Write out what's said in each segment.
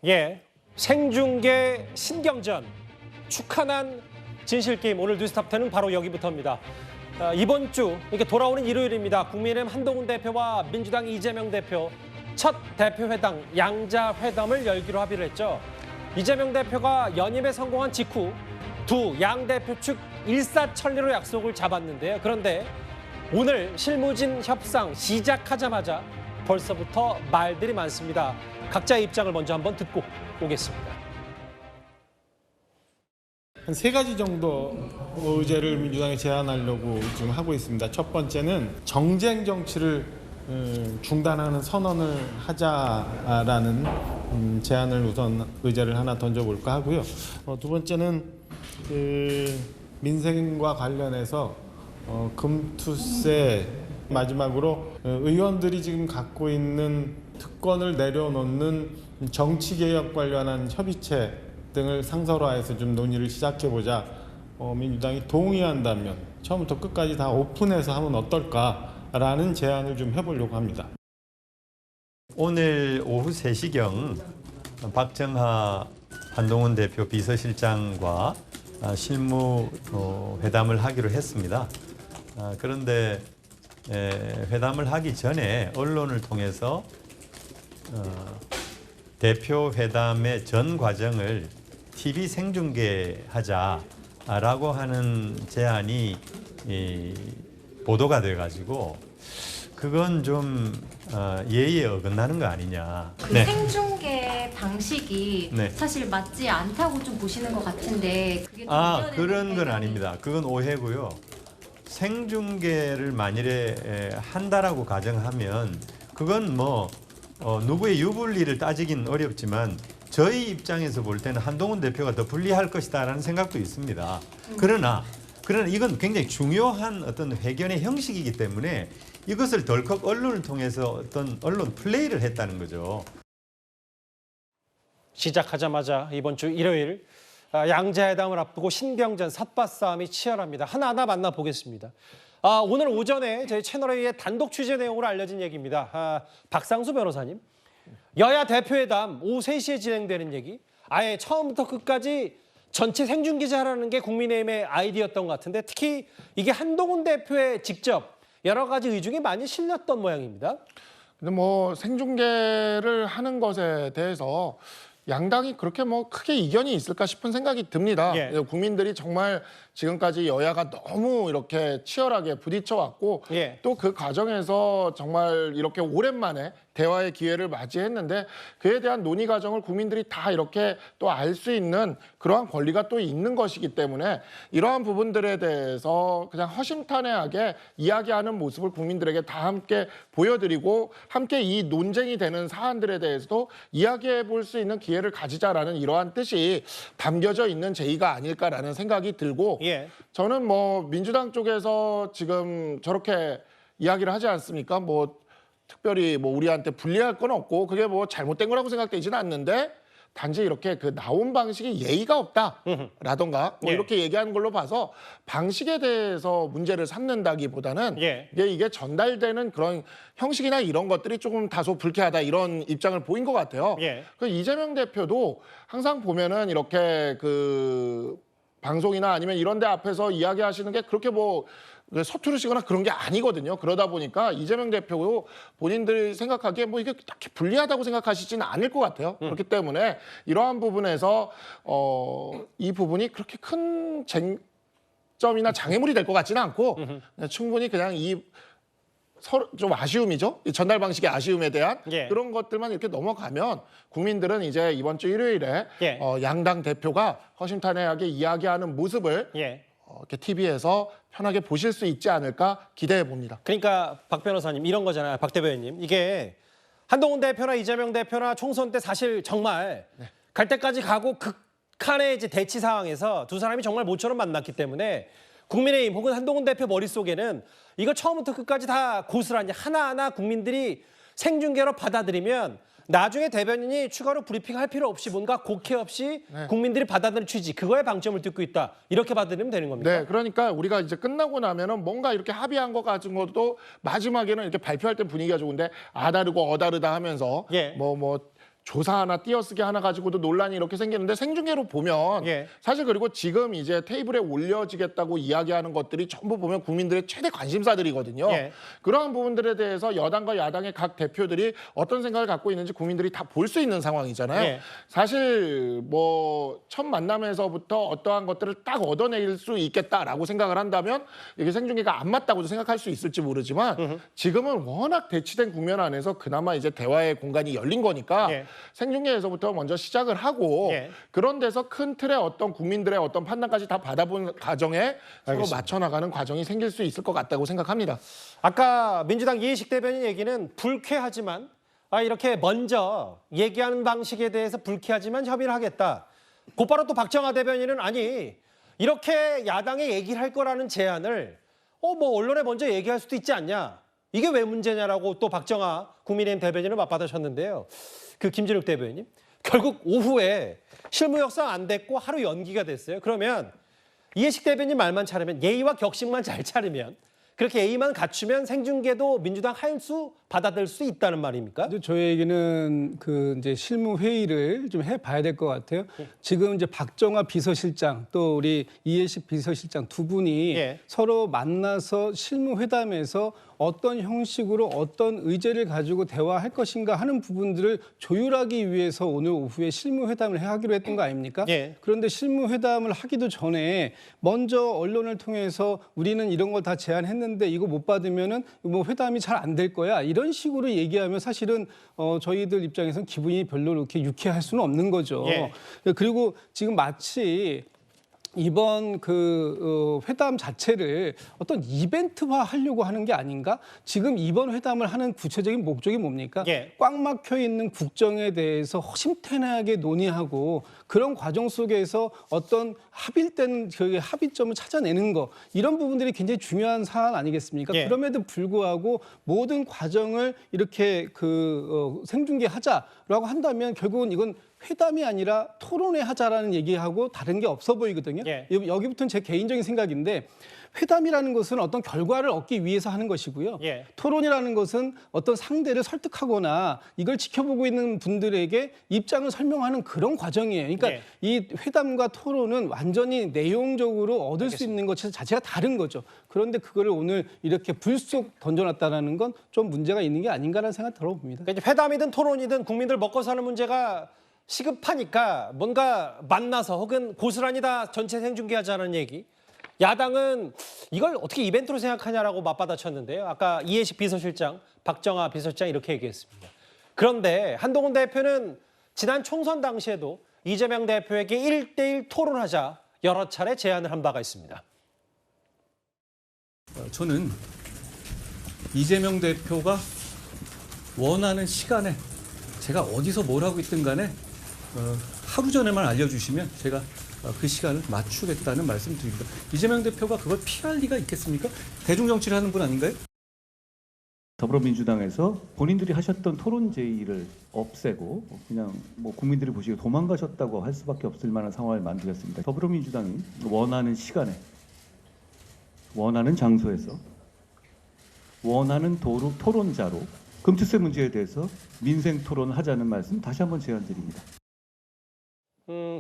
예, 생중계 신경전 축하난 진실게임 오늘 뉴스탑10은 바로 여기부터입니다. 이번 주 이렇게 돌아오는 일요일입니다. 국민의힘 한동훈 대표와 민주당 이재명 대표 첫 대표회당 양자회담을 열기로 합의를 했죠. 이재명 대표가 연임에 성공한 직후 두 양 대표 측 일사천리로 약속을 잡았는데요. 그런데 오늘 실무진 협상 시작하자마자 벌써부터 말들이 많습니다. 각자의 입장을 먼저 한번 듣고 오겠습니다. 한 세 가지 정도 의제를 민주당에 제안하려고 지금 하고 있습니다. 첫 번째는 정쟁 정치를 중단하는 선언을 하자라는 제안을 우선 의제를 하나 던져볼까 하고요. 두 번째는 민생과 관련해서 금투세, 마지막으로 의원들이 지금 갖고 있는 특권을 내려놓는 정치개혁 관련한 협의체 등을 상설화해서 좀 논의를 시작해보자. 민주당이 동의한다면 처음부터 끝까지 다 오픈해서 하면 어떨까라는 제안을 좀 해보려고 합니다. 오늘 오후 3시경 박정하 한동훈 대표 비서실장과 실무 회담을 하기로 했습니다. 그런데 회담을 하기 전에 언론을 통해서 대표 회담의 전 과정을 TV 생중계하자라고 하는 제안이 보도가 돼가지고 그건 좀 예의에 어긋나는 거 아니냐. 그 생중계 방식이 네. 사실 맞지 않다고 좀 보시는 것 같은데 그게 좀 그런 건 아닙니다. 그건 오해고요. 생중계를 만일에 한다라고 가정하면 그건 뭐 누구의 유불리를 따지긴 어렵지만 저희 입장에서 볼 때는 한동훈 대표가 더 불리할 것이다라는 생각도 있습니다. 그러나 이건 굉장히 중요한 어떤 회견의 형식이기 때문에 이것을 덜컥 언론을 통해서 어떤 언론 플레이를 했다는 거죠. 시작하자마자 이번 주 일요일 양자회담을 앞두고 신경전 삿바싸움이 치열합니다. 하나하나 만나보겠습니다. 오늘 오전에 저희 채널에 의해 단독 취재 내용으로 알려진 얘기입니다. 박상수 변호사님, 여야 대표회담 오후 3시에 진행되는 얘기, 아예 처음부터 끝까지 전체 생중계하라는 게 국민의힘의 아이디어였던 것 같은데 특히 이게 한동훈 대표의 직접 여러 가지 의중이 많이 실렸던 모양입니다. 근데 뭐 생중계를 하는 것에 대해서 양당이 그렇게 뭐 크게 이견이 있을까 싶은 생각이 듭니다. 예. 국민들이 정말 지금까지 여야가 너무 이렇게 치열하게 부딪혀 왔고 예. 또 그 과정에서 정말 이렇게 오랜만에 대화의 기회를 맞이했는데 그에 대한 논의 과정을 국민들이 다 이렇게 또 알 수 있는 그러한 권리가 또 있는 것이기 때문에 이러한 부분들에 대해서 그냥 허심탄회하게 이야기하는 모습을 국민들에게 다 함께 보여드리고 함께 이 논쟁이 되는 사안들에 대해서도 이야기해 볼 수 있는 기회를 가지자라는 이러한 뜻이 담겨져 있는 제의가 아닐까라는 생각이 들고 예. 저는 뭐 민주당 쪽에서 지금 저렇게 이야기를 하지 않습니까? 뭐 특별히 뭐 우리한테 불리할 건 없고 그게 뭐 잘못된 거라고 생각되지는 않는데 단지 이렇게 그 나온 방식이 예의가 없다라던가 뭐 예. 이렇게 얘기하는 걸로 봐서 방식에 대해서 문제를 삼는다기보다는 예. 이게 전달되는 그런 형식이나 이런 것들이 조금 다소 불쾌하다 이런 입장을 보인 것 같아요. 예. 그 이재명 대표도 항상 보면은 이렇게 그 방송이나 아니면 이런 데 앞에서 이야기하시는 게 그렇게 뭐 서투르시거나 그런 게 아니거든요. 그러다 보니까 이재명 대표도 본인들이 생각하기에 뭐 이게 딱히 불리하다고 생각하시지는 않을 것 같아요. 그렇기 때문에 이러한 부분에서 이 부분이 그렇게 큰 쟁점이나 장애물이 될 것 같지는 않고 충분히 그냥 이 서로 좀 아쉬움이죠. 이 전달 방식의 아쉬움에 대한 예. 그런 것들만 이렇게 넘어가면 국민들은 이제 이번 주 일요일에 예. 양당 대표가 허심탄회하게 이야기하는 모습을 예. 이렇게 TV에서 편하게 보실 수 있지 않을까 기대해 봅니다. 그러니까 박 변호사님 이런 거잖아요. 박 대변인님. 이게 한동훈 대표나 이재명 대표나 총선 때 사실 정말 갈 때까지 가고 극한의 이제 대치 상황에서 두 사람이 정말 모처럼 만났기 때문에 국민의힘 혹은 한동훈 대표 머릿속에는 이거 처음부터 끝까지 다 고스란히 하나하나 국민들이 생중계로 받아들이면 나중에 대변인이 추가로 브리핑할 필요 없이 뭔가 곡해 없이 국민들이 받아들이는 취지, 그거에 방점을 뜯고 있다. 이렇게 받아들이면 되는 겁니까? 네, 그러니까 우리가 이제 끝나고 나면은 뭔가 이렇게 합의한 것 같은 것도 마지막에는 이렇게 발표할 때 분위기가 좋은데 아다르고 어다르다 하면서 예. 뭐 조사 하나 띄어쓰기 하나 가지고도 논란이 이렇게 생기는데 생중계로 보면 예. 사실 그리고 지금 이제 테이블에 올려지겠다고 이야기하는 것들이 전부 보면 국민들의 최대 관심사들이거든요. 예. 그러한 부분들에 대해서 여당과 야당의 각 대표들이 어떤 생각을 갖고 있는지 국민들이 다 볼 수 있는 상황이잖아요. 예. 사실 뭐 첫 만남에서부터 어떠한 것들을 딱 얻어낼 수 있겠다라고 생각을 한다면 이게 생중계가 안 맞다고도 생각할 수 있을지 모르지만 지금은 워낙 대치된 국면 안에서 그나마 이제 대화의 공간이 열린 거니까 예. 생중계에서부터 먼저 시작을 하고 예. 그런 데서 큰 틀의 어떤 국민들의 어떤 판단까지 다 받아본 과정에 서로 알겠습니다. 맞춰나가는 과정이 생길 수 있을 것 같다고 생각합니다. 아까 민주당 이해식 대변인 얘기는 불쾌하지만 이렇게 먼저 얘기하는 방식에 대해서 불쾌하지만 협의를 하겠다. 곧바로 또 박정하 대변인은 아니 이렇게 야당에 얘기를 할 거라는 제안을 뭐 언론에 먼저 얘기할 수도 있지 않냐. 이게 왜 문제냐라고 또 박정하 국민의힘 대변인을 맞받으셨는데요. 그 김진욱 대변인 결국 오후에 실무 협상 안 됐고 하루 연기가 됐어요. 그러면 이해식 대변인 말만 차리면 예의와 격식만 잘 차리면 그렇게 예의만 갖추면 생중계도 민주당 하인수 받아들일 수 있다는 말입니까? 이제 저희에게는 그 이제 실무 회의를 좀 해봐야 될 것 같아요. 지금 이제 박정하 비서실장 또 우리 이해식 비서실장 두 분이 예. 서로 만나서 실무 회담에서 어떤 형식으로 어떤 의제를 가지고 대화할 것인가 하는 부분들을 조율하기 위해서 오늘 오후에 실무 회담을 하기로 했던 거 아닙니까? 예. 그런데 실무 회담을 하기도 전에 먼저 언론을 통해서 우리는 이런 걸 다 제안했는데 이거 못 받으면은 뭐 회담이 잘 안 될 거야. 이런 식으로 얘기하면 사실은 저희들 입장에서는 기분이 별로 이렇게 유쾌할 수는 없는 거죠. 예. 그리고 지금 마치 이번 그 회담 자체를 어떤 이벤트화 하려고 하는 게 아닌가? 지금 이번 회담을 하는 구체적인 목적이 뭡니까? 예. 꽉 막혀 있는 국정에 대해서 허심탄회하게 논의하고 그런 과정 속에서 어떤 합의된 그 합의점을 찾아내는 거 이런 부분들이 굉장히 중요한 사안 아니겠습니까? 예. 그럼에도 불구하고 모든 과정을 이렇게 생중계하자라고 한다면 결국은 이건 회담이 아니라 토론회 하자라는 얘기하고 다른 게 없어 보이거든요. 예. 여기부터는 제 개인적인 생각인데 회담이라는 것은 어떤 결과를 얻기 위해서 하는 것이고요. 예. 토론이라는 것은 어떤 상대를 설득하거나 이걸 지켜보고 있는 분들에게 입장을 설명하는 그런 과정이에요. 그러니까 예. 이 회담과 토론은 완전히 내용적으로 얻을 수 있는 것 자체가 다른 거죠. 그런데 그거를 오늘 이렇게 불쑥 던져놨다는 건 좀 문제가 있는 게 아닌가라는 생각이 들어봅니다. 그러니까 이제 회담이든 토론이든 국민들 먹고 사는 문제가 시급하니까 뭔가 만나서 혹은 고스란히 다 전체 생중계하자는 얘기. 야당은 이걸 어떻게 이벤트로 생각하냐라고 맞받아쳤는데요. 아까 이해식 비서실장, 박정하 비서실장 이렇게 얘기했습니다. 그런데 한동훈 대표는 지난 총선 당시에도 이재명 대표에게 1대1 토론하자 여러 차례 제안을 한 바가 있습니다. 저는 이재명 대표가 원하는 시간에 제가 어디서 뭘 하고 있든 간에 하루 전에만 알려주시면 제가 그 시간을 맞추겠다는 말씀 드립니다. 이재명 대표가 그걸 피할 리가 있겠습니까? 대중정치를 하는 분 아닌가요? 더불어민주당에서 본인들이 하셨던 토론 제의를 없애고 그냥 뭐 국민들이 보시기에 도망가셨다고 할 수밖에 없을 만한 상황을 만들었습니다. 더불어민주당이 원하는 시간에, 원하는 장소에서, 원하는 토론자로 금투세 문제에 대해서 민생 토론하자는 말씀 다시 한번 제안드립니다.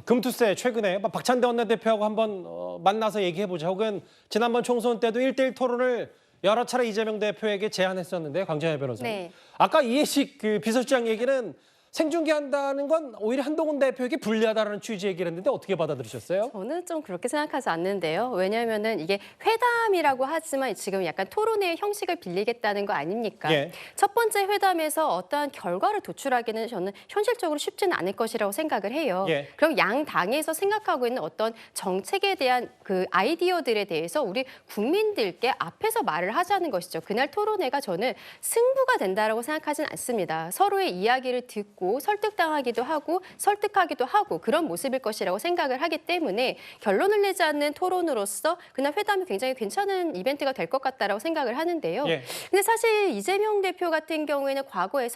금투세 최근에 박찬대 원내대표하고 한번 만나서 얘기해보자 혹은 지난번 총선 때도 1대1 토론을 여러 차례 이재명 대표에게 제안했었는데 강정혜 변호사님. 네. 아까 이해식 그 비서실장 얘기는 생중계한다는 건 오히려 한동훈 대표에게 불리하다는 취지 얘기를 했는데 어떻게 받아들이셨어요? 저는 좀 그렇게 생각하지 않는데요. 왜냐하면은 이게 회담이라고 하지만 지금 약간 토론회의 형식을 빌리겠다는 거 아닙니까? 예. 첫 번째 회담에서 어떠한 결과를 도출하기는 저는 현실적으로 쉽지는 않을 것이라고 생각을 해요. 예. 그럼 양 당에서 생각하고 있는 어떤 정책에 대한 그 아이디어들에 대해서 우리 국민들께 앞에서 말을 하자는 것이죠. 그날 토론회가 저는 승부가 된다라고 생각하진 않습니다. 서로의 이야기를 듣고 설득당하기도 하고 설득하기도 하고 그런 모습일 것이라고 생각을 하기 때문에 결론을 내지 않는 토론으로서 그날 회담이 굉장히 괜찮은 이벤트가 될 것 같다라고 생각을 하는데요. 예. 근데 사실 이재명 대표 같은 경우에는 과거에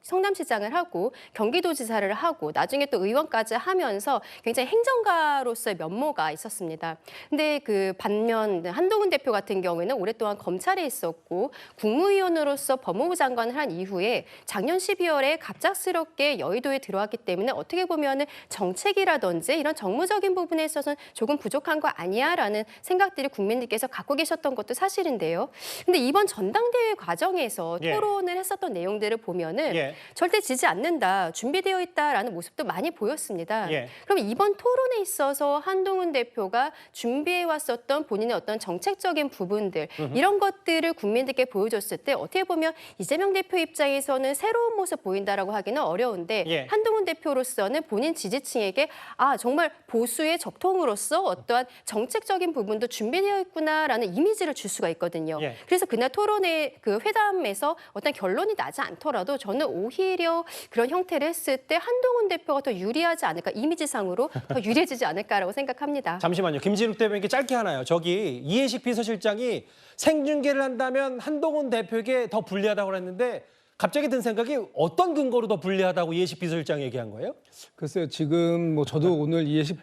성남시장을 하고 경기도지사를 하고 나중에 또 의원까지 하면서 굉장히 행정가로서의 면모가 있었습니다. 근데 그 반면 한동훈 대표 같은 경우에는 오랫동안 검찰에 있었고 국무위원으로서 법무부 장관을 한 이후에 작년 12월에 갑작스럽게 갑작스럽게 여의도에 들어왔기 때문에 어떻게 보면은 정책이라든지 이런 정무적인 부분에 있어서는 조금 부족한 거 아니야라는 생각들이 국민들께서 갖고 계셨던 것도 사실인데요. 근데 이번 전당대회 과정에서 예. 토론을 했었던 내용들을 보면은 예. 절대 지지 않는다, 준비되어 있다라는 모습도 많이 보였습니다. 예. 그럼 이번 토론에 있어서 한동훈 대표가 준비해 왔었던 본인의 어떤 정책적인 부분들 이런 것들을 국민들께 보여줬을 때 어떻게 보면 이재명 대표 입장에서는 새로운 모습 보인다라고 하기는 어려운데 예. 한동훈 대표로서는 본인 지지층에게 아 정말 보수의 적통으로서 어떠한 정책적인 부분도 준비되어 있구나라는 이미지를 줄 수가 있거든요. 예. 그래서 그날 토론의 그 회담에서 어떤 결론이 나지 않더라도 저는 오히려 그런 형태를 했을 때 한동훈 대표가 더 유리하지 않을까, 이미지상으로 더 유리해지지 않을까라고 생각합니다. 잠시만요. 김진욱 대변인께 짧게 하나요. 저기 이해식 비서실장이 생중계를 한다면 한동훈 대표에게 더 불리하다고 했는데 갑자기 든 생각이 어떤 근거로 더 불리하다고 이해식 비서실장이 얘기한 거예요? 글쎄요, 지금 뭐 저도 오늘 이해식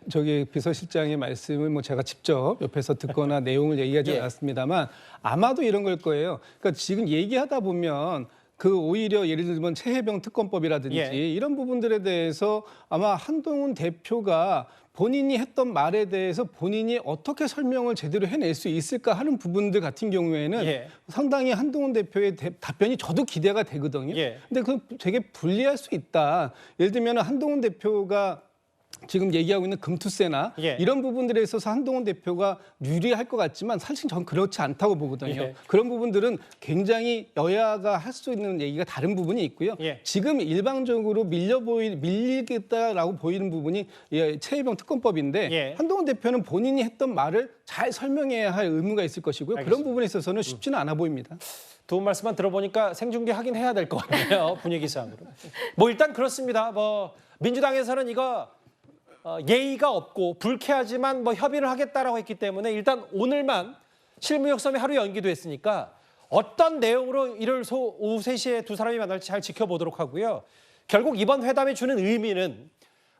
비서실장의 말씀을 뭐 제가 직접 옆에서 듣거나 내용을 얘기하지 예. 않았습니다만 아마도 이런 걸 거예요. 그러니까 지금 얘기하다 보면 그 오히려 예를 들면 최혜병 특검법이라든지 예. 이런 부분들에 대해서 아마 한동훈 대표가 본인이 했던 말에 대해서 본인이 어떻게 설명을 제대로 해낼 수 있을까 하는 부분들 같은 경우에는 예. 상당히 한동훈 대표의 답변이 저도 기대가 되거든요. 예. 근데 그 되게 불리할 수 있다. 예를 들면 한동훈 대표가 지금 얘기하고 있는 금투세나 예. 이런 부분들에 있어서 한동훈 대표가 유리할 것 같지만 사실 전 그렇지 않다고 보거든요. 예. 그런 부분들은 굉장히 여야가 할 수 있는 얘기가 다른 부분이 있고요. 예. 지금 일방적으로 밀리겠다라고 보이는 부분이 최혜병 특검법인데 예. 한동훈 대표는 본인이 했던 말을 잘 설명해야 할 의무가 있을 것이고요. 알겠습니다. 그런 부분에 있어서는 쉽지는 않아 보입니다. 두 분 말씀만 들어보니까 생중계 하긴 해야 될 것 같네요. 분위기상으로. 뭐 일단 그렇습니다. 뭐 민주당에서는 이거 예의가 없고 불쾌하지만 뭐 협의를 하겠다라고 했기 때문에 일단 오늘만 실무역섬이 하루 연기도 했으니까 어떤 내용으로 이를 오후 3시에 두 사람이 만날지 잘 지켜보도록 하고요. 결국 이번 회담이 주는 의미는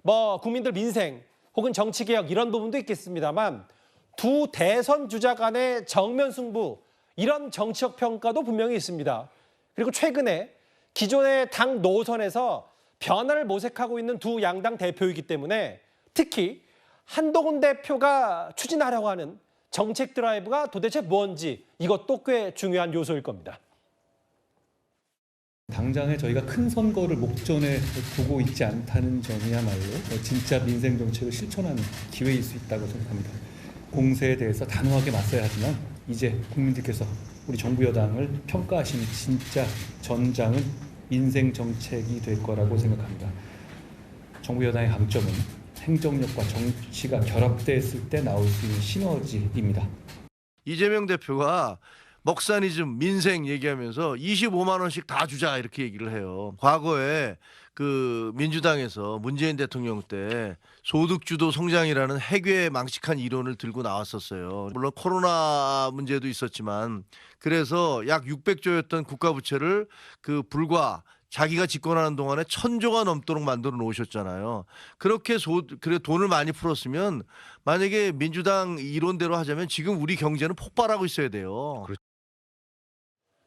뭐 국민들 민생 혹은 정치개혁 이런 부분도 있겠습니다만 두 대선 주자 간의 정면 승부 이런 정치적 평가도 분명히 있습니다. 그리고 최근에 기존의 당 노선에서 변화를 모색하고 있는 두 양당 대표이기 때문에 특히 한동훈 대표가 추진하려고 하는 정책 드라이브가 도대체 뭔지 이것도 꽤 중요한 요소일 겁니다. 당장에 저희가 큰 선거를 목전에 두고 있지 않다는 점이야말로 진짜 민생 정책을 실천하는 기회일 수 있다고 생각합니다. 공세에 대해서 단호하게 맞서야 하지만 이제 국민들께서 우리 정부 여당을 평가하시는 진짜 전장은 민생 정책이 될 거라고 생각합니다. 정부 여당의 강점은 행정력과 정치가 결합됐을 때 나올 수 있는 시너지입니다. 이재명 대표가 먹사니즘, 민생 얘기하면서 25만 원씩 다 주자 이렇게 얘기를 해요. 과거에 그 민주당에서 문재인 대통령 때 소득주도 성장이라는 해괴 망측한 이론을 들고 나왔었어요. 물론 코로나 문제도 있었지만 그래서 약 600조였던 국가 부채를 그 불과 자기가 집권하는 동안에 1000조가 넘도록 만들어 놓으셨잖아요. 그렇게 그래 돈을 많이 풀었으면 만약에 민주당 이론대로 하자면 지금 우리 경제는 폭발하고 있어야 돼요.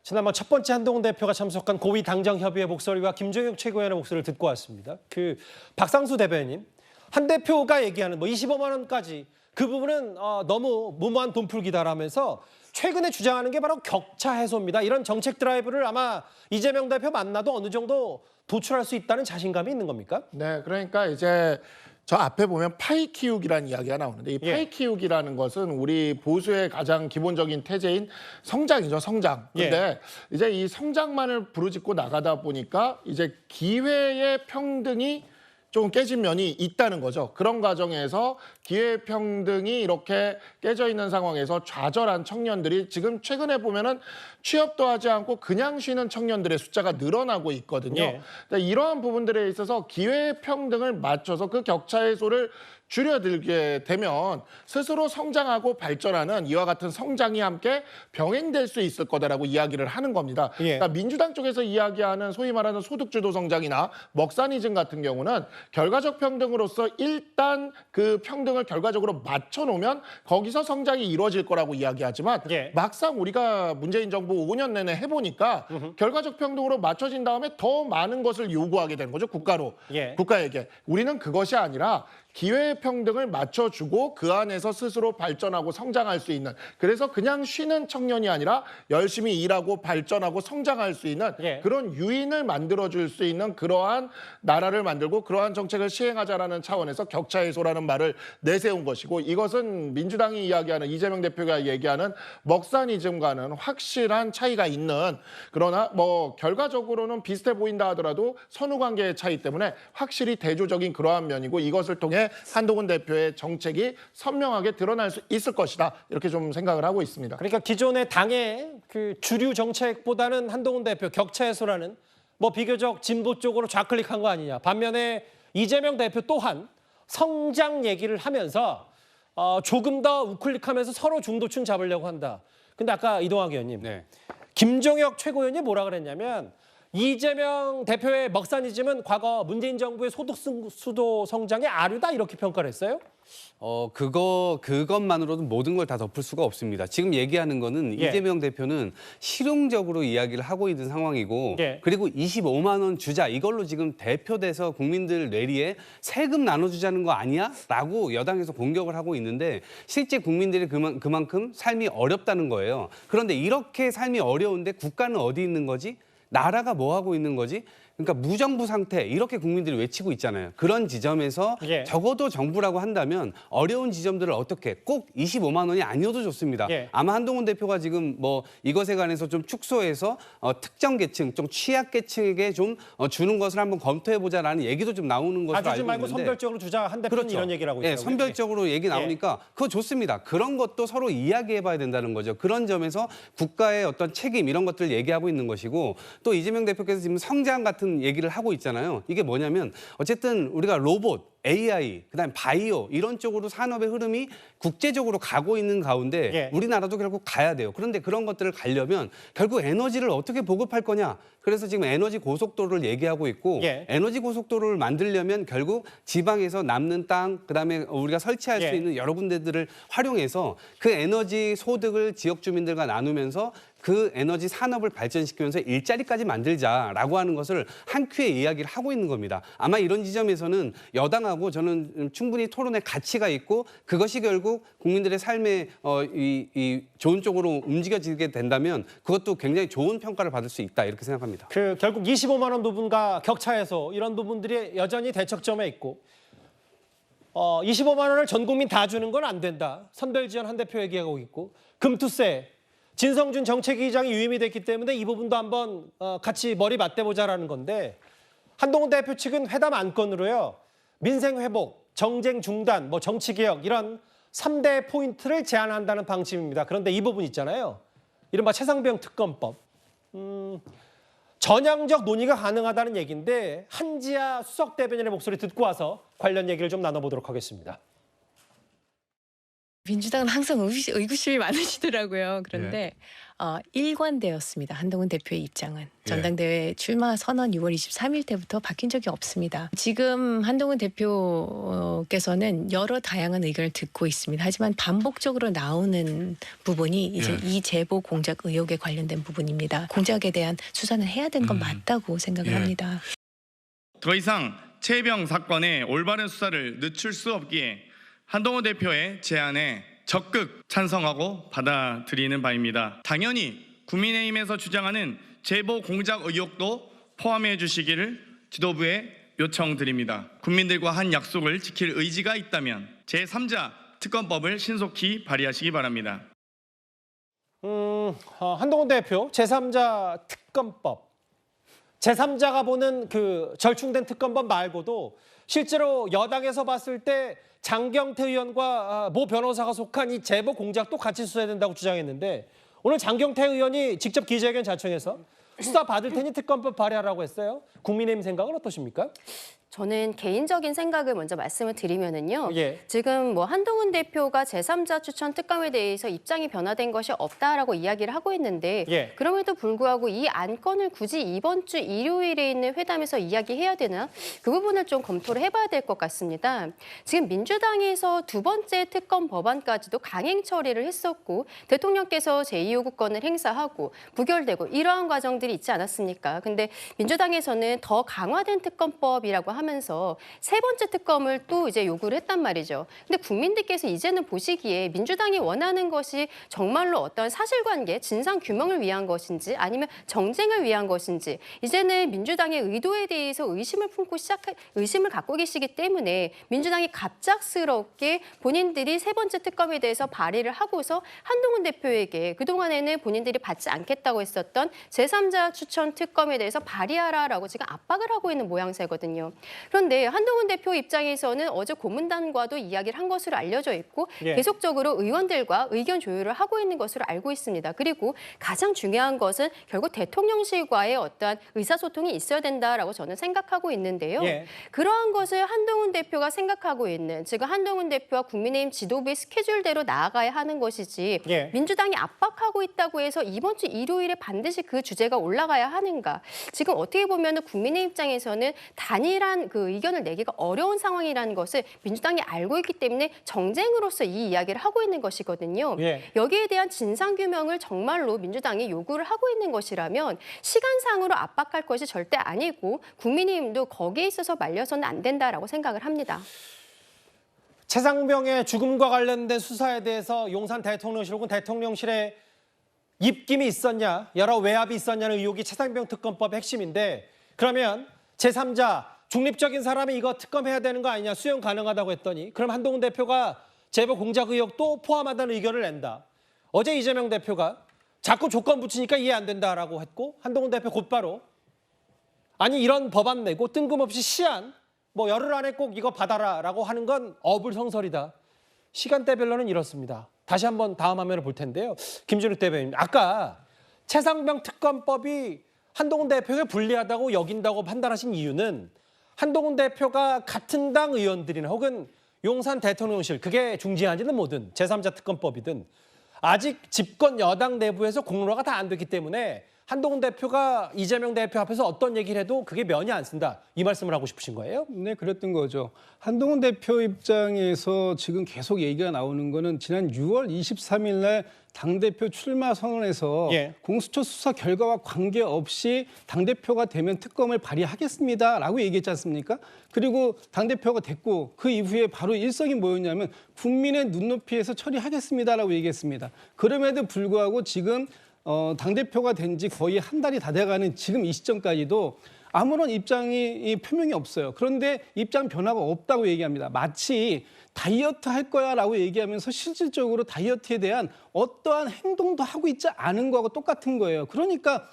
지난번 첫 번째 한동훈 대표가 참석한 고위 당정 협의회 목소리와 김종혁 최고위원의 목소리를 듣고 왔습니다. 그 박상수 대변인, 한 대표가 얘기하는 뭐 25만 원까지 그 부분은 너무 무모한 돈풀기다라면서 최근에 주장하는 게 바로 격차 해소입니다. 이런 정책 드라이브를 아마 이재명 대표 만나도 어느 정도 도출할 수 있다는 자신감이 있는 겁니까? 네, 그러니까 이제 저 앞에 보면 파이 키우기라는 이야기가 나오는데 이 파이 예. 키우기라는 것은 우리 보수의 가장 기본적인 태제인 성장이죠, 성장. 근데 이제 이 성장만을 부르짖고 나가다 보니까 이제 기회의 평등이 좀 깨진 면이 있다는 거죠. 그런 과정에서 기회평등이 이렇게 깨져 있는 상황에서 좌절한 청년들이 지금 최근에 보면은 취업도 하지 않고 그냥 쉬는 청년들의 숫자가 늘어나고 있거든요. 예. 이러한 부분들에 있어서 기회평등을 맞춰서 그 격차 해소를 줄여들게 되면 스스로 성장하고 발전하는 이와 같은 성장이 함께 병행될 수 있을 거다라고 이야기를 하는 겁니다. 예. 그러니까 민주당 쪽에서 이야기하는 소위 말하는 소득주도 성장이나 먹사니즘 같은 경우는 결과적 평등으로서 일단 그 평등을 결과적으로 맞춰놓으면 거기서 성장이 이루어질 거라고 이야기하지만 예. 막상 우리가 문재인 정부 5년 내내 해보니까 결과적 평등으로 맞춰진 다음에 더 많은 것을 요구하게 되는 거죠. 예. 국가에게. 우리는 그것이 아니라 기회평등을 맞춰주고 그 안에서 스스로 발전하고 성장할 수 있는, 그래서 그냥 쉬는 청년이 아니라 열심히 일하고 발전하고 성장할 수 있는 예. 그런 유인을 만들어줄 수 있는 그러한 나라를 만들고 그러한 정책을 시행하자라는 차원에서 격차 해소라는 말을 내세운 것이고, 이것은 민주당이 이야기하는, 이재명 대표가 얘기하는 먹사니즘과는 확실한 차이가 있는, 그러나 뭐 결과적으로는 비슷해 보인다 하더라도 선후관계의 차이 때문에 확실히 대조적인 그러한 면이고, 이것을 통해 한동훈 대표의 정책이 선명하게 드러날 수 있을 것이다, 이렇게 좀 생각을 하고 있습니다. 그러니까 기존의 당의 그 주류 정책보다는 한동훈 대표 격차 해소라는 뭐 비교적 진보 쪽으로 좌클릭한 거 아니냐. 반면에 이재명 대표 또한 성장 얘기를 하면서 조금 더 우클릭하면서 서로 중도층 잡으려고 한다. 근데 아까 이동학 의원님, 김종혁 최고위원이 뭐라 그랬냐면 이재명 대표의 먹사니즘은 과거 문재인 정부의 소득수도 성장의 아류다, 이렇게 평가를 했어요. 그것만으로도 모든 걸 다 덮을 수가 없습니다. 지금 얘기하는 거는 예. 이재명 대표는 실용적으로 이야기를 하고 있는 상황이고, 예. 그리고 25만 원 주자, 이걸로 지금 대표돼서 국민들 뇌리에 세금 나눠주자는 거 아니야? 라고 여당에서 공격을 하고 있는데, 실제 국민들이 그만큼 삶이 어렵다는 거예요. 그런데 이렇게 삶이 어려운데 국가는 어디 있는 거지? 나라가 뭐 하고 있는 거지? 그러니까 무정부 상태, 이렇게 국민들이 외치고 있잖아요. 그런 지점에서 예. 적어도 정부라고 한다면 어려운 지점들을 어떻게, 꼭 25만 원이 아니어도 좋습니다. 예. 아마 한동훈 대표가 지금 뭐 이것에 관해서 좀 축소해서 특정 계층, 좀 취약 계층에게 좀 주는 것을 한번 검토해보자라는 얘기도 좀 나오는 것으로 주지 알고 말고 있는데, 선별적으로 주자, 한 대표는 그렇죠. 이런 얘기를 하고 예, 있어요. 선별적으로 얘기 나오니까 그거 좋습니다. 그런 것도 서로 이야기해봐야 된다는 거죠. 그런 점에서 국가의 어떤 책임, 이런 것들을 얘기하고 있는 것이고, 또 이재명 대표께서 지금 성장 같은 얘기를 하고 있잖아요. 이게 뭐냐면 어쨌든 우리가 로봇, AI, 그다음에 바이오, 이런 쪽으로 산업의 흐름이 국제적으로 가고 있는 가운데 예. 우리나라도 결국 가야 돼요. 그런데 그런 것들을 가려면 결국 에너지를 어떻게 보급할 거냐. 그래서 지금 에너지 고속도로를 얘기하고 있고, 예. 에너지 고속도로를 만들려면 결국 지방에서 남는 땅, 그다음에 우리가 설치할 예. 수 있는 여러 군데들을 활용해서 그 에너지 소득을 지역 주민들과 나누면서 그 에너지 산업을 발전시키면서 일자리까지 만들자라고 하는 것을 한 큐에 이야기를 하고 있는 겁니다. 아마 이런 지점에서는 여당하고 저는 충분히 토론의 가치가 있고, 그것이 결국 국민들의 삶에 이 좋은 쪽으로 움직여지게 된다면 그것도 굉장히 좋은 평가를 받을 수 있다, 이렇게 생각합니다. 그 결국 25만 원 부분과 격차 해소, 이런 부분들이 여전히 대척점에 있고, 25만 원을 전 국민 다 주는 건 안 된다. 선별지원 한 대표 얘기하고 있고, 금투세, 진성준 정책위의장이 유임이 됐기 때문에 이 부분도 한번 같이 머리 맞대보자라는 건데, 한동훈 대표 측은 회담 안건으로요, 민생 회복, 정쟁 중단, 뭐 정치 개혁, 이런 3대 포인트를 제안한다는 방침입니다. 그런데 이 부분 있잖아요, 이른바 최상병 특검법. 전향적 논의가 가능하다는 얘기인데, 한지아 수석 대변인의 목소리 듣고 와서 관련 얘기를 좀 나눠보도록 하겠습니다. 민주당은 항상 의구심이 많으시더라고요. 그런데 일관되었습니다. 한동훈 대표의 입장은. 전당대회 출마 선언 6월 23일 때부터 바뀐 적이 없습니다. 지금 한동훈 대표께서는 여러 다양한 의견을 듣고 있습니다. 하지만 반복적으로 나오는 부분이 이제 이 제보 공작 의혹에 관련된 부분입니다. 공작에 대한 수사는 해야 되는 건 맞다고 생각을 합니다. 더 이상 최혜병 사건의 올바른 수사를 늦출 수 없기에 한동훈 대표의 제안에 적극 찬성하고 받아들이는 바입니다. 당연히 국민의힘에서 주장하는 제보 공작 의혹도 포함해 주시기를 지도부에 요청드립니다. 국민들과 한 약속을 지킬 의지가 있다면 제3자 특검법을 신속히 발의하시기 바랍니다. 한동훈 대표 제3자 특검법, 제3자가 보는 그 절충된 특검법 말고도 실제로 여당에서 봤을 때 장경태 의원과 모 변호사가 속한 이 제보 공작도 같이 수사해야 된다고 주장했는데, 오늘 장경태 의원이 직접 기자회견 자청해서 수사 받을 테니 특검법 발의하라고 했어요. 국민의힘 생각은 어떠십니까? 저는 개인적인 생각을 먼저 말씀을 드리면은요. 예. 지금 뭐 한동훈 대표가 제3자 추천 특검에 대해서 입장이 변화된 것이 없다라고 이야기를 하고 있는데 예. 그럼에도 불구하고 이 안건을 굳이 이번 주 일요일에 있는 회담에서 이야기해야 되나? 그 부분을 좀 검토를 해봐야 될 것 같습니다. 지금 민주당에서 두 번째 특검 법안까지도 강행 처리를 했었고 대통령께서 제2요구권을 행사하고 부결되고 이러한 과정들이 있지 않았습니까? 근데 민주당에서는 더 강화된 특검법이라고 하면서 세 번째 특검을 또 이제 요구를 했단 말이죠. 근데 국민들께서 이제는 보시기에 민주당이 원하는 것이 정말로 어떤 사실관계, 진상 규명을 위한 것인지 아니면 정쟁을 위한 것인지 이제는 민주당의 의도에 대해서 의심을 갖고 계시기 때문에 민주당이 갑작스럽게 본인들이 세 번째 특검에 대해서 발의를 하고서 한동훈 대표에게 그동안에는 본인들이 받지 않겠다고 했었던 제3자 추천 특검에 대해서 발의하라라고 지금 압박을 하고 있는 모양새거든요. 그런데 한동훈 대표 입장에서는 어제 고문단과도 이야기를 한 것으로 알려져 있고 예. 계속적으로 의원들과 의견 조율을 하고 있는 것으로 알고 있습니다. 그리고 가장 중요한 것은 결국 대통령실과의 어떠한 의사소통이 있어야 된다라고 저는 생각하고 있는데요. 예. 그러한 것을 한동훈 대표가 생각하고 있는 지금 한동훈 대표와 국민의힘 지도부의 스케줄대로 나아가야 하는 것이지 예. 민주당이 압박하고 있다고 해서 이번 주 일요일에 반드시 그 주제가 올라가야 하는가. 지금 어떻게 보면 국민의 입장에서는 단일한 그 의견을 내기가 어려운 상황이라는 것을 민주당이 알고 있기 때문에 정쟁으로서 이 이야기를 하고 있는 것이거든요. 예. 여기에 대한 진상규명을 정말로 민주당이 요구를 하고 있는 것이라면 시간상으로 압박할 것이 절대 아니고 국민의힘도 거기에 있어서 말려서는 안 된다라고 생각을 합니다. 최상병의 죽음과 관련된 수사에 대해서 용산 대통령실 혹은 대통령실에 입김이 있었냐, 여러 외압이 있었냐는 의혹이 최상병 특검법의 핵심인데 그러면 제3자 중립적인 사람이 이거 특검해야 되는 거 아니냐, 수용 가능하다고 했더니 그럼 한동훈 대표가 재벌 공작 의혹도 포함한다는 의견을 낸다. 어제 이재명 대표가 자꾸 조건 붙이니까 이해 안 된다라고 했고 한동훈 대표 곧바로 아니 이런 법안 내고 뜬금없이 시한 뭐 열흘 안에 꼭 이거 받아라라고 하는 건 어불성설이다. 시간대별로는 이렇습니다. 다시 한번 다음 화면을 볼 텐데요. 김준욱 대변인, 아까 최상병 특검법이 한동훈 대표에게 불리하다고 여긴다고 판단하신 이유는 한동훈 대표가 같은 당 의원들이나 혹은 용산 대통령실, 그게 중지한지는 뭐든 제3자 특검법이든 아직 집권 여당 내부에서 공론화가 다 안 됐기 때문에 한동훈 대표가 이재명 대표 앞에서 어떤 얘기를 해도 그게 면이 안 쓴다. 이 말씀을 하고 싶으신 거예요? 네, 그랬던 거죠. 한동훈 대표 입장에서 지금 계속 얘기가 나오는 거는 지난 6월 23일 날 당대표 출마 선언에서 예. 공수처 수사 결과와 관계없이 당대표가 되면 특검을 발의하겠습니다라고 얘기했지 않습니까? 그리고 당대표가 됐고 그 이후에 바로 일성이 뭐였냐면 국민의 눈높이에서 처리하겠습니다라고 얘기했습니다. 그럼에도 불구하고 지금 당대표가 된 지 거의 한 달이 다 돼가는 지금 이 시점까지도 아무런 입장이 표명이 없어요. 그런데 입장 변화가 없다고 얘기합니다. 마치 다이어트 할 거야 라고 얘기하면서 실질적으로 다이어트에 대한 어떠한 행동도 하고 있지 않은 거하고 똑같은 거예요. 그러니까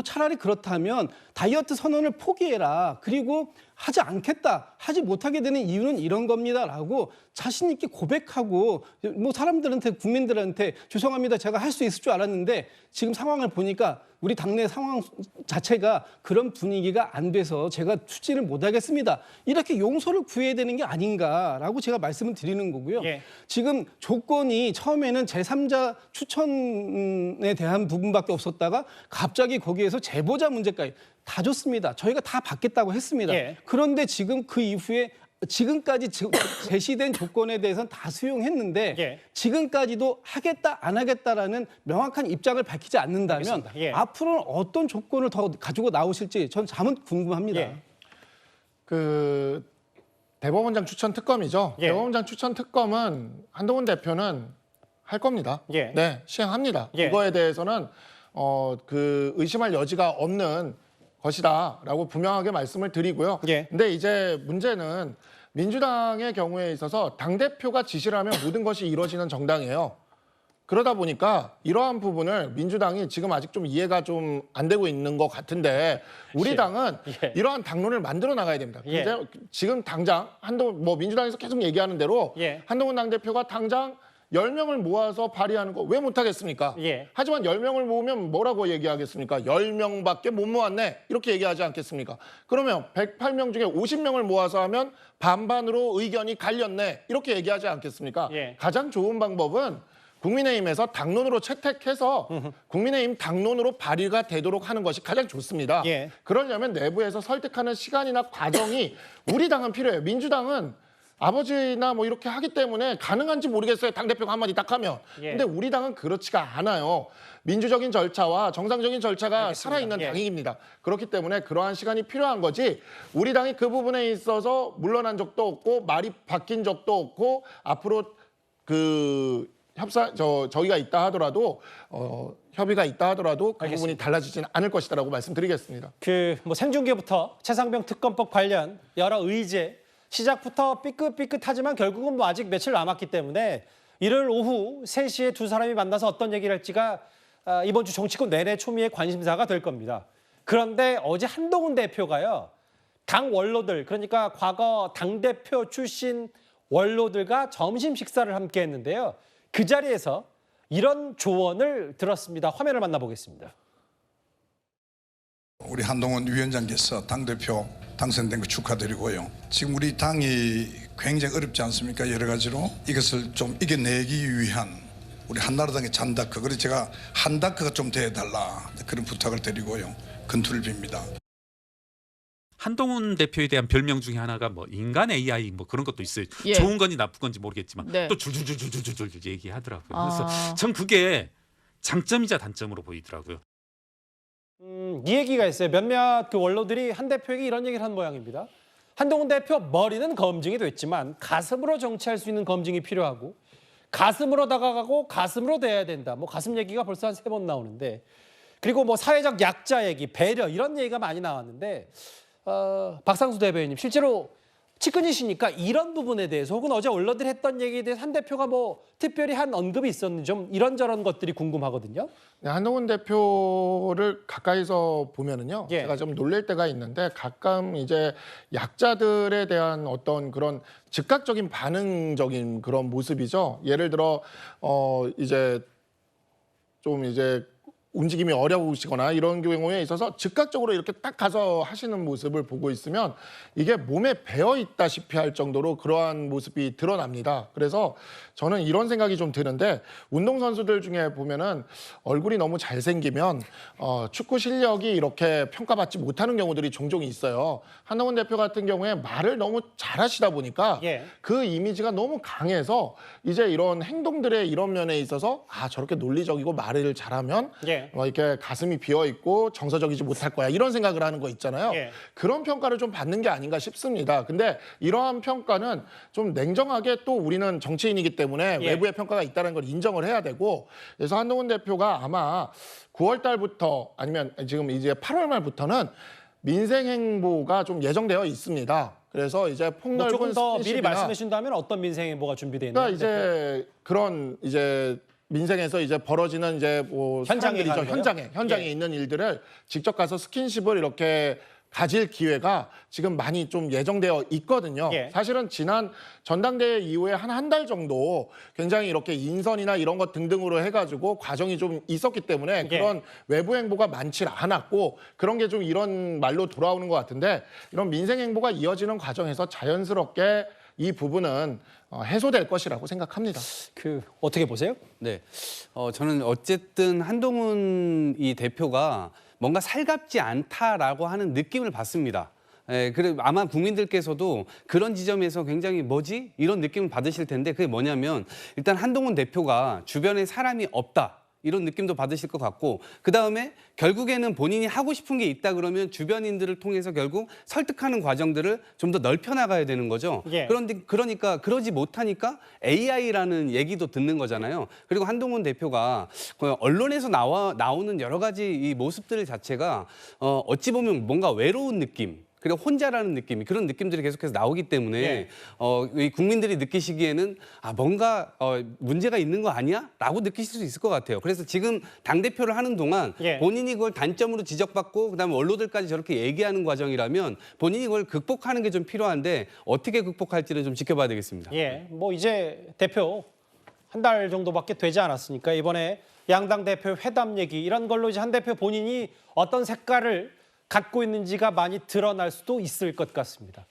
차라리 그렇다면 다이어트 선언을 포기해라. 그리고 하지 않겠다. 하지 못하게 되는 이유는 이런 겁니다라고 자신 있게 고백하고 뭐 사람들한테 국민들한테 죄송합니다. 제가 할 수 있을 줄 알았는데 지금 상황을 보니까 우리 당내 상황 자체가 그런 분위기가 안 돼서 제가 추진을 못 하겠습니다. 이렇게 용서를 구해야 되는 게 아닌가라고 제가 말씀을 드리는 거고요. 예. 지금 조건이 처음에는 제3자 추천에 대한 부분밖에 없었다가 갑자기 거기에서 제보자 문제까지 다 줬습니다. 저희가 다 받겠다고 했습니다. 예. 그런데 지금 그 이후에 지금까지 제시된 조건에 대해서는 다 수용했는데 예. 지금까지도 하겠다 안 하겠다라는 명확한 입장을 밝히지 않는다면 예. 앞으로는 어떤 조건을 더 가지고 나오실지 전 자문 궁금합니다. 예. 그 대법원장 추천 특검이죠. 예. 대법원장 추천 특검은 한동훈 대표는 할 겁니다. 예. 네, 시행합니다. 예. 이거에 대해서는 그 의심할 여지가 없는 것이다라고 분명하게 말씀을 드리고요. 예. 근데 이제 문제는 민주당의 경우에 있어서 당대표가 지시를 하면 모든 것이 이루어지는 정당이에요. 그러다 보니까 이러한 부분을 민주당이 지금 아직 좀 이해가 좀 안 되고 있는 것 같은데 우리 예. 당은 예. 이러한 당론을 만들어 나가야 됩니다. 예. 근데 지금 당장 민주당에서 계속 얘기하는 대로 예. 한동훈 당대표가 당장 10명을 모아서 발의하는 거 왜 못하겠습니까? 예. 하지만 10명을 모으면 뭐라고 얘기하겠습니까? 10명밖에 못 모았네. 이렇게 얘기하지 않겠습니까? 그러면 108명 중에 50명을 모아서 하면 반반으로 의견이 갈렸네. 이렇게 얘기하지 않겠습니까? 예. 가장 좋은 방법은 국민의힘에서 당론으로 채택해서 국민의힘 당론으로 발의가 되도록 하는 것이 가장 좋습니다. 예. 그러려면 내부에서 설득하는 시간이나 과정이 우리 당은 필요해요. 민주당은 아버지나 뭐 이렇게 하기 때문에 가능한지 모르겠어요. 당대표가 한마디 딱 하면. 예. 근데 우리 당은 그렇지가 않아요. 민주적인 절차와 정상적인 절차가 알겠습니다. 살아있는 예. 당입니다. 그렇기 때문에 그러한 시간이 필요한 거지 우리 당이 그 부분에 있어서 물러난 적도 없고 말이 바뀐 적도 없고 앞으로 그 저희가 있다 하더라도 협의가 있다 하더라도 그 부분이 달라지지는 않을 것이다라고 말씀드리겠습니다. 그 뭐 생중계부터 최상병 특검법 관련 여러 의제 시작부터 삐끗삐끗하지만 결국은 뭐 아직 며칠 남았기 때문에 일요일 오후 3시에 두 사람이 만나서 어떤 얘기를 할지가 이번 주 정치권 내내 초미의 관심사가 될 겁니다. 그런데 어제 한동훈 대표가요. 당 원로들 그러니까 과거 당대표 출신 원로들과 점심 식사를 함께 했는데요. 그 자리에서 이런 조언을 들었습니다. 화면을 만나보겠습니다. 우리 한동훈 위원장께서 당대표 당선된 거 축하드리고요. 지금 우리 당이 굉장히 어렵지 않습니까? 여러 가지로 이것을 좀 이겨내기 위한 우리 한나라당의 잔다크, 그래서 제가 한다크가 좀 돼달라 그런 부탁을 드리고요. 건투를 빕니다. 한동훈 대표에 대한 별명 중에 하나가 뭐 인간 AI 뭐 그런 것도 있어요. 예. 좋은 건지 나쁜 건지 모르겠지만 네. 또 줄줄줄줄줄줄 얘기하더라고요. 그래서 전 그게 장점이자 단점으로 보이더라고요. 이 얘기가 있어요. 몇몇 그 원로들이 한 대표에게 이런 얘기를 한 모양입니다. 한동훈 대표 머리는 검증이 됐지만 가슴으로 정치할 수 있는 검증이 필요하고 가슴으로 다가가고 가슴으로 대해야 된다. 뭐 가슴 얘기가 벌써 한 3번 나오는데 그리고 뭐 사회적 약자 얘기, 배려 이런 얘기가 많이 나왔는데 박상수 대변인님 실제로 측근이시니까 이런 부분에 대해서 혹은 어제 언론들이 했던 얘기에 대해서 한 대표가 뭐 특별히 한 언급이 있었는지 좀 이런저런 것들이 궁금하거든요. 네, 한동훈 대표를 가까이서 보면은요, 예. 제가 좀 놀랄 때가 있는데 가끔 이제 약자들에 대한 어떤 그런 즉각적인 반응적인 그런 모습이죠. 예를 들어 이제 좀 이제 움직임이 어려우시거나 이런 경우에 있어서 즉각적으로 이렇게 딱 가서 하시는 모습을 보고 있으면 이게 몸에 배어 있다시피 할 정도로 그러한 모습이 드러납니다. 그래서 저는 이런 생각이 좀 드는데 운동선수들 중에 보면은 얼굴이 너무 잘생기면 축구 실력이 이렇게 평가받지 못하는 경우들이 종종 있어요. 한동훈 대표 같은 경우에 말을 너무 잘하시다 보니까 예. 그 이미지가 너무 강해서 이제 이런 행동들의 이런 면에 있어서 저렇게 논리적이고 말을 잘하면 예. 이렇게 가슴이 비어 있고 정서적이지 못할 거야 이런 생각을 하는 거 있잖아요. 예. 그런 평가를 좀 받는 게 아닌가 싶습니다. 근데 이러한 평가는 좀 냉정하게 또 우리는 정치인이기 때문에 예. 외부의 평가가 있다는 걸 인정을 해야 되고 그래서 한동훈 대표가 아마 9월 달부터 아니면 지금 이제 8월 말부터는 민생 행보가 좀 예정되어 있습니다. 그래서 이제 뭐 폭넓은 조금 더 미리 스킨십이나 말씀해 주신다면 어떤 민생 행보가 준비되어 있나요? 그러니까 이제 그런 이제 민생에서 이제 벌어지는 이제 뭐 현장에 사람들이죠. 가는 거요? 현장에 예. 있는 일들을 직접 가서 스킨십을 이렇게 가질 기회가 지금 많이 좀 예정되어 있거든요. 예. 사실은 지난 전당대회 이후에 한 달 정도 굉장히 이렇게 인선이나 이런 것 등등으로 해가지고 과정이 좀 있었기 때문에 예. 그런 외부 행보가 많지 않았고 그런 게 좀 이런 말로 돌아오는 것 같은데 이런 민생 행보가 이어지는 과정에서 자연스럽게 이 부분은 해소될 것이라고 생각합니다. 그 어떻게 보세요? 네, 저는 어쨌든 한동훈 이 대표가 뭔가 살갑지 않다라고 하는 느낌을 받습니다. 예, 그래 아마 국민들께서도 그런 지점에서 굉장히 뭐지? 이런 느낌을 받으실 텐데 그게 뭐냐면 일단 한동훈 대표가 주변에 사람이 없다. 이런 느낌도 받으실 것 같고 그다음에 결국에는 본인이 하고 싶은 게 있다 그러면 주변인들을 통해서 결국 설득하는 과정들을 좀 더 넓혀 나가야 되는 거죠. 예. 그러니까 그러지 못하니까 AI라는 얘기도 듣는 거잖아요. 그리고 한동훈 대표가 언론에서 나오는 여러 가지 이 모습들 자체가 어찌 보면 뭔가 외로운 느낌 그리고 혼자라는 느낌이 그런 느낌들이 계속해서 나오기 때문에 예. 이 국민들이 느끼시기에는 뭔가 문제가 있는 거 아니야? 라고 느끼실 수 있을 것 같아요. 그래서 지금 당대표를 하는 동안 예. 본인이 그걸 단점으로 지적받고 그다음에 언론들까지 저렇게 얘기하는 과정이라면 본인이 그걸 극복하는 게 좀 필요한데 어떻게 극복할지를 좀 지켜봐야 되겠습니다. 예, 뭐 이제 대표 한 달 정도밖에 되지 않았으니까 이번에 양당 대표 회담 얘기 이런 걸로 이제 한 대표 본인이 어떤 색깔을 갖고 있는지가 많이 드러날 수도 있을 것 같습니다.